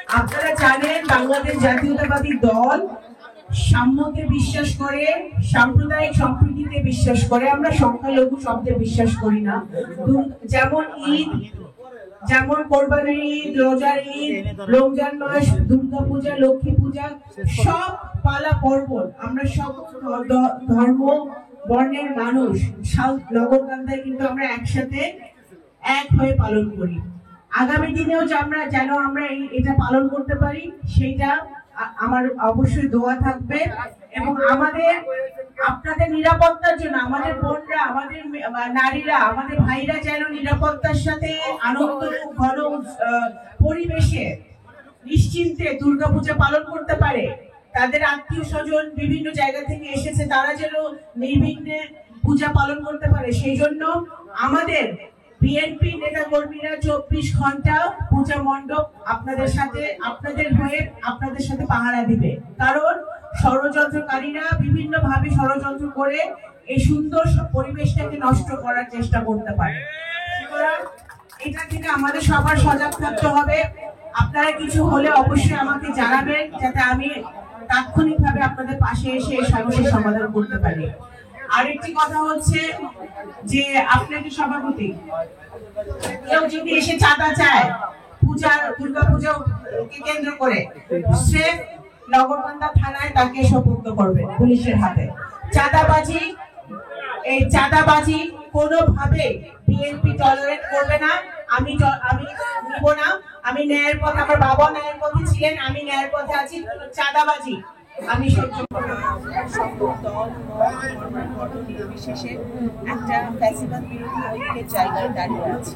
আপনারা জানেন বাংলাদেশ জাতীয়তাবাদী দল সাম্যতে বিশ্বাস করে, সাম্প্রদায়িক সম্প্রীতিতে বিশ্বাস করে। আমরা সংখ্যালঘু শব্দে বিশ্বাস করি না। যেমন ঈদ, যেমন কোরবানির ঈদ, রোজার ঈদ, রমজান মাস, দুর্গা পূজা, লক্ষ্মী পূজা, সব পালা পর্বণ আমরা সব ধর্ম বর্ণের মানুষ নগরকান্দায় কিন্তু আমরা একসাথে এক হয়ে পালন করি। আগামী দিনেও যেন আমরা এটা পালন করতে পারি, সেইটা আমার অবশ্যই দোয়া থাকবে। এবং আপনাদের নিরাপত্তার জন্য আমাদের বোনরা, আমাদের নারীরা, আমাদের ভাইরা যেন নিরাপত্তার সাথে আনন্দ ঘন পরিবেশে নিশ্চিন্তে দুর্গাপূজা পালন করতে পারে। তাদের আত্মীয় স্বজন বিভিন্ন জায়গা থেকে এসেছে, তারা যেন নির্বিঘ্নে পূজা পালন করতে পারে। সেই জন্য আমাদের বিএনপি নেতা কর্মীরা 24 ঘন্টা পূজা মণ্ডপ আপনাদের হয়ে আপনাদের সাথে পাহারা দিবে। কারণ ষড়যন্ত্রকারীরা বিভিন্ন ভাবে ষড়যন্ত্র করে এই সুন্দর পরিবেশটাকে নষ্ট করার চেষ্টা করতে পারে। এটা থেকে আমাদের সবার সজাগ থাকতে হবে। আপনারা কিছু হলে অবশ্যই আমাকে জানাবেন, যাতে আমি তাৎক্ষণিকভাবে আপনাদের পাশে এসে এই সমস্যার সমাধান করতে পারি। আরেকটি কথা হচ্ছে যে আপনাদের সভাপতি কেউ যদি এসে চাঁদা চায় দুর্গাপূজাকে কেন্দ্র করে, সে নগরকান্দা থানায় তাকে সোপর্দ করবে পুলিশের হাতে। চাঁদাবাজি কোনোভাবে বিএনপি টলারেট করবে না। আমি নিব না। আমি ন্যায়ের পথে, আমার বাবা ন্যায়ের পথে ছিলেন, আমি ন্যায়ের পথে আছি। চাঁদাবাজি আমি সহ্য করব না। সকল দল মত নির্বিশেষে একটা ফ্যাসিবাদ বিরোধী ঐক্যের জায়গায় দাঁড়িয়ে আছে।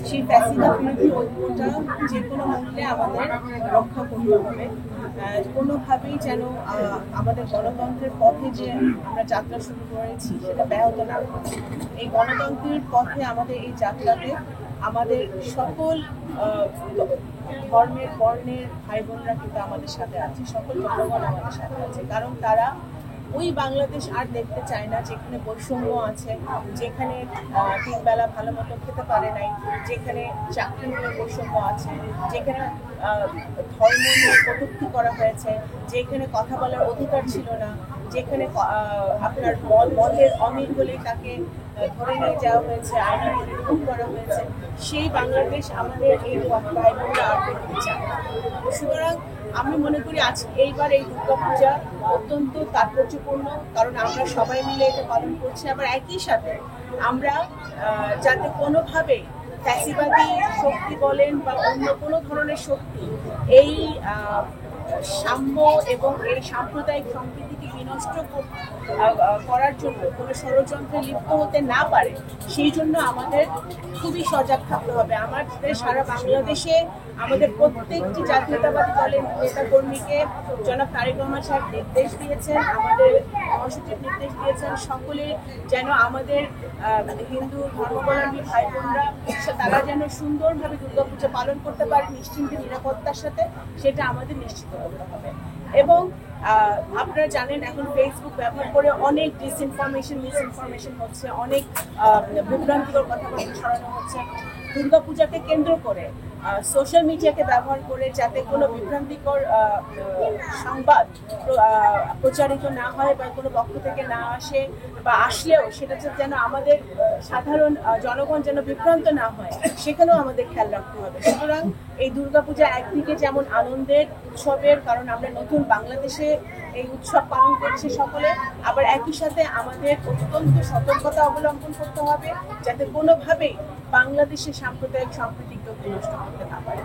সেই ফ্যাসিবাদ বিরোধী ঐক্যটা যে কোনো মূল্যে আমাদের রক্ষা করতে হবে। কোনোভাবেই যেন আমাদের গণতন্ত্রের পথে যে আমরা যাত্রা শুরু করেছি সেটা ব্যাহত না হয়। এই গণতন্ত্রের পথে আমাদের এই যাত্রাতে আমাদের সকল ধর্মের বর্ণের ভাই বোনরা কিন্তু আমাদের সাথে আছে, সকল জনগণ আমাদের সাথে আছে। কারণ তারা ওই বাংলাদেশ আর দেখতে চায় না যেখানে বৈষম্য আছে, যেখানে 3 বেলা ভালো মতো খেতে পারে নাই, যেখানে চাকরি নিয়ে বৈষম্য আছে, যেখানে ধর্ম নিয়ে কটূক্তি করা হয়েছে, যেখানে কথা বলার অধিকার ছিল না, যেখানে আপনার মদের অমিল হলে তাকে ধরে নিয়ে যাওয়া হয়েছে, আইনি খুন করা হয়েছে। সেই বাংলাদেশ আমাদের এই ভাই বোনরা আর দেখতে চায়। সুতরাং আমি মনে করি এইবার এই দুর্গাপূজা অত্যন্ত তাৎপর্যপূর্ণ, কারণ আমরা সবাই মিলে এটা পালন করছি। আবার একই সাথে আমরা যাতে কোনোভাবে ফ্যাসিবাদী শক্তি বলেন বা অন্য কোনো ধরনের শক্তি এই সাম্য এবং এই সাম্প্রদায়িক সম্প্রীতিকে বিনষ্ট করার জন্য কোনো ষড়যন্ত্রে লিপ্ত হতে না পারে, সেই জন্য আমাদের খুবই সজাগ থাকতে হবে। আমাদের সারা বাংলাদেশে আমাদের প্রত্যেকটি জাতীয়তাবাদী দলের নেতাকর্মীকে জনাব তারেক রহমান সাহেব নির্দেশ দিয়েছেন, আমাদের মহাসচিব নির্দেশ দিয়েছেন, সকলে যেন আমাদের হিন্দু ধর্মাবলম্বী ভাই বোনরা তারা যেন সুন্দরভাবে দুর্গাপূজা পালন করতে পারে নিশ্চিন্তে নিরাপত্তার সাথে, সেটা আমাদের নিশ্চিত করতে হবে। এবং আপনারা জানেন এখন ফেসবুক ব্যবহার করে অনেক মিসইনফরমেশন হচ্ছে, অনেক বিভ্রান্তিকর কথাবার্তা ছড়ানো হচ্ছে। দুর্গাপূজাকে কেন্দ্র করে সোশ্যাল মিডিয়াকে ব্যবহার করে যাতে কোনো বিভ্রান্তিকর সংবাদ প্রচারিত না হয় বা কোনো পক্ষ থেকে না আসে, বা আসলেও সেটা যেন আমাদের সাধারণ জনগণ যেন বিভ্রান্ত না হয়, সেখানেও আমাদের খেয়াল রাখতে হবে। সুতরাং এই দুর্গাপূজা একদিকে যেমন আনন্দের উৎসবের, কারণ আমরা নতুন বাংলাদেশে এই উৎসব পালন করছি সকলে, আবার একই সাথে আমাদের অত্যন্ত সতর্কতা অবলম্বন করতে হবে যাতে কোনোভাবেই বাংলাদেশের সাম্প্রদায়িক সম্প্রীতি কেউ নষ্ট করতে না পারে।